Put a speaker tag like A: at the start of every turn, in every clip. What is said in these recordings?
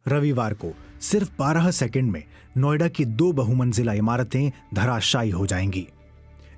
A: रविवार को सिर्फ 12 सेकंड में नोएडा की 2 बहुमंजिला इमारतें धराशायी हो जाएंगी।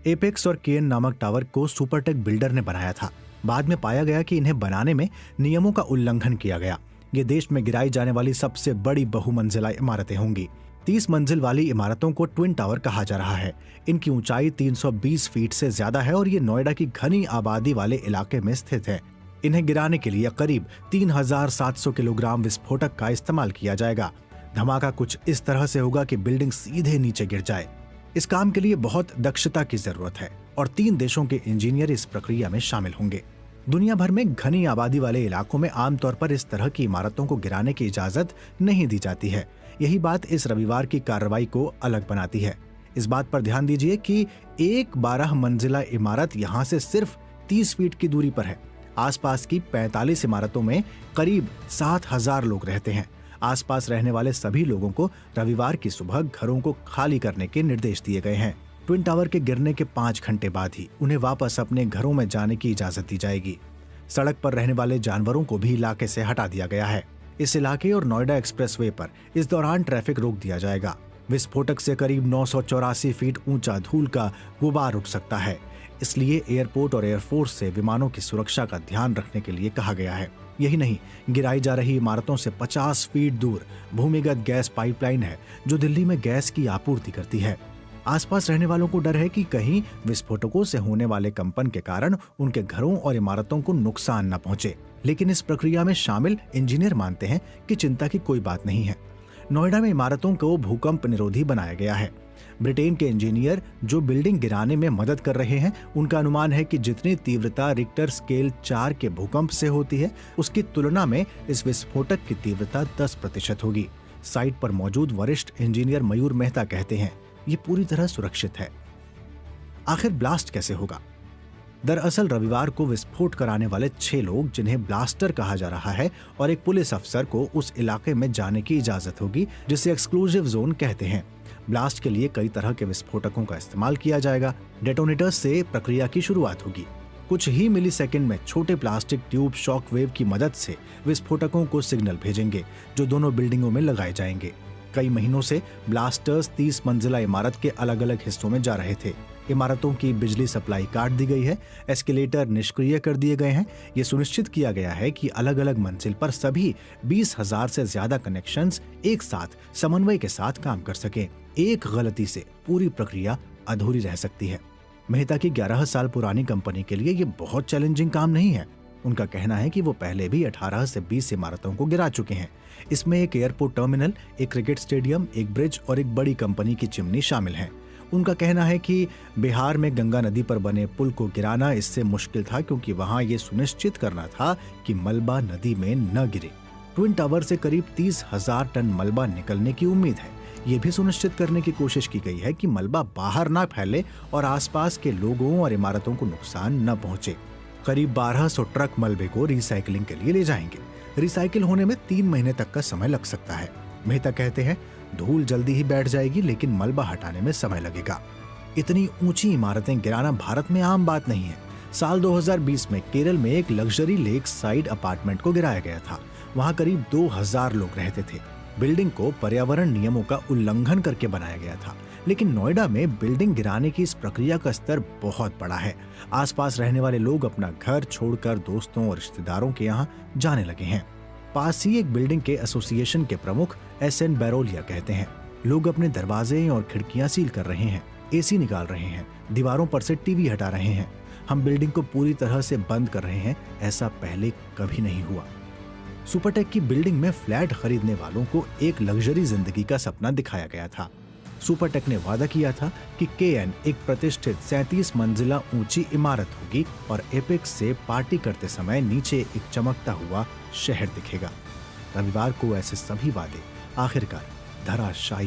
A: एपेक्स और केएन नामक टावर को सुपरटेक बिल्डर ने बनाया था। बाद में पाया गया कि इन्हें बनाने में नियमों का उल्लंघन किया गया। ये देश में गिराई जाने वाली सबसे बड़ी बहुमंजिला इमारतें होंगी। 30 मंजिल वाली इमारतों को ट्विन टावर कहा जा रहा है। इनकी ऊंचाई 320 फीट से ज्यादा है और ये नोएडा की घनी आबादी वाले इलाके में स्थित है। इन्हें गिराने के लिए करीब 3700 किलोग्राम विस्फोटक का इस्तेमाल किया जाएगा। धमाका कुछ इस तरह से होगा कि बिल्डिंग सीधे नीचे गिर जाए। इस काम के लिए बहुत दक्षता की जरूरत है और 3 देशों के इंजीनियर इस प्रक्रिया में शामिल होंगे। दुनिया भर में घनी आबादी वाले इलाकों में आमतौर पर इस तरह की इमारतों को गिराने की इजाजत नहीं दी जाती है। यही बात इस रविवार की कार्रवाई को अलग बनाती है। इस बात पर ध्यान दीजिए कि एक 12 मंजिला इमारत यहाँ से सिर्फ 30 फीट की दूरी पर है। आसपास की 45 इमारतों में करीब 7000 लोग रहते हैं। आसपास रहने वाले सभी लोगों को रविवार की सुबह घरों को खाली करने के निर्देश दिए गए हैं। ट्विन टावर के गिरने के 5 घंटे बाद ही उन्हें वापस अपने घरों में जाने की इजाजत दी जाएगी। सड़क पर रहने वाले जानवरों को भी इलाके से हटा दिया गया है। इस इलाके और नोएडा एक्सप्रेसवे पर इस दौरान ट्रैफिक रोक दिया जाएगा। विस्फोटक से करीब 984 फीट ऊंचा धूल का गुबार उठ सकता है, इसलिए एयरपोर्ट और एयरफोर्स से विमानों की सुरक्षा का ध्यान रखने के लिए कहा गया है। यही नहीं, गिराई जा रही इमारतों से 50 फीट दूर भूमिगत गैस पाइपलाइन है जो दिल्ली में गैस की आपूर्ति करती है। आसपास रहने वालों को डर है कि कहीं विस्फोटकों से होने वाले कंपन के कारण उनके घरों और इमारतों को नुकसान न पहुंचे। लेकिन इस प्रक्रिया में शामिल इंजीनियर मानते हैं कि चिंता की कोई बात नहीं है। नोएडा में इमारतों को भूकंप निरोधी बनाया गया है। ब्रिटेन के इंजीनियर जो बिल्डिंग गिराने में मदद कर रहे हैं, उनका अनुमान है कि जितनी तीव्रता रिक्टर स्केल 4 के भूकंप से होती है, उसकी तुलना में इस विस्फोटक की तीव्रता 10% होगी। साइट पर मौजूद वरिष्ठ इंजीनियर मयूर मेहता कहते हैं, ये पूरी तरह सुरक्षित है। आखिर ब्लास्ट कैसे होगा? दरअसल रविवार को विस्फोट कराने वाले 6 लोग, जिन्हें ब्लास्टर कहा जा रहा है, और एक पुलिस अफसर को उस इलाके में जाने की इजाजत होगी जिसे एक्सक्लूसिव जोन कहते हैं। ब्लास्ट के लिए कई तरह के विस्फोटकों का इस्तेमाल किया जाएगा। डेटोनेटर्स से प्रक्रिया की शुरुआत होगी। कुछ ही मिलीसेकंड में छोटे प्लास्टिक ट्यूब शॉक वेव की मदद से विस्फोटकों को सिग्नल भेजेंगे जो दोनों बिल्डिंगों में लगाए जाएंगे। कई महीनों से ब्लास्टर्स 30 मंजिला इमारत के अलग अलग हिस्सों में जा रहे थे। इमारतों की बिजली सप्लाई काट दी गई है, एस्केलेटर निष्क्रिय कर दिए गए हैं। ये सुनिश्चित किया गया है कि अलग अलग मंजिल पर सभी 20,000 से ज्यादा कनेक्शंस एक साथ समन्वय के साथ काम कर सकें। एक गलती से पूरी प्रक्रिया अधूरी रह सकती है। मेहता की 11 साल पुरानी कंपनी के लिए ये बहुत चैलेंजिंग काम नहीं है। उनका कहना है कि वो पहले भी 18 से 20 इमारतों को गिरा चुके हैं। इसमें एक एयरपोर्ट टर्मिनल, एक क्रिकेट स्टेडियम, एक ब्रिज और एक बड़ी कंपनी की चिमनी शामिल हैं। उनका कहना है कि बिहार में गंगा नदी पर बने पुल को गिराना इससे मुश्किल था, क्योंकि वहां ये सुनिश्चित करना था कि मलबा नदी में न गिरे। ट्विन टावर से करीब 30,000 टन मलबा निकलने की उम्मीद है। ये भी सुनिश्चित करने की कोशिश की गई है कि मलबा बाहर ना फैले और आसपास के लोगों और इमारतों को नुकसान न पहुंचे। करीब 1200 ट्रक मलबे को रिसाइकलिंग के लिए ले जाएंगे। रिसाइकिल होने में 3 महीने तक का समय लग सकता है। मेहता कहते हैं, धूल जल्दी ही बैठ जाएगी, लेकिन मलबा हटाने में समय लगेगा। इतनी ऊंची इमारतें गिराना भारत में आम बात नहीं है। साल 2020 में केरल में एक लग्जरी लेक साइड अपार्टमेंट को गिराया गया था। वहां करीब 2000 लोग रहते थे। बिल्डिंग को पर्यावरण नियमों का उल्लंघन करके बनाया गया था। लेकिन नोएडा में बिल्डिंग गिराने की इस प्रक्रिया का स्तर बहुत बड़ा है। आसपास रहने वाले लोग अपना घर छोड़कर दोस्तों और रिश्तेदारों के यहाँ जाने लगे हैं। पास ही एक बिल्डिंग के एसोसिएशन के प्रमुख SN बैरोलिया कहते हैं, लोग अपने दरवाजे और खिड़कियां सील कर रहे हैं, AC निकाल रहे हैं, दीवारों पर से टीवी हटा रहे हैं। हम बिल्डिंग को पूरी तरह से बंद कर रहे हैं। ऐसा पहले कभी नहीं हुआ। सुपरटेक की बिल्डिंग में फ्लैट खरीदने वालों को एक लग्जरी जिंदगी का सपना दिखाया गया था। सुपरटेक ने वादा किया था कि केएन एक प्रतिष्ठित 37 मंजिला ऊंची इमारत होगी और एपेक्स से पार्टी करते समय नीचे एक चमकता हुआ शहर दिखेगा। रविवार को ऐसे सभी वादे आखिरकार धराशायी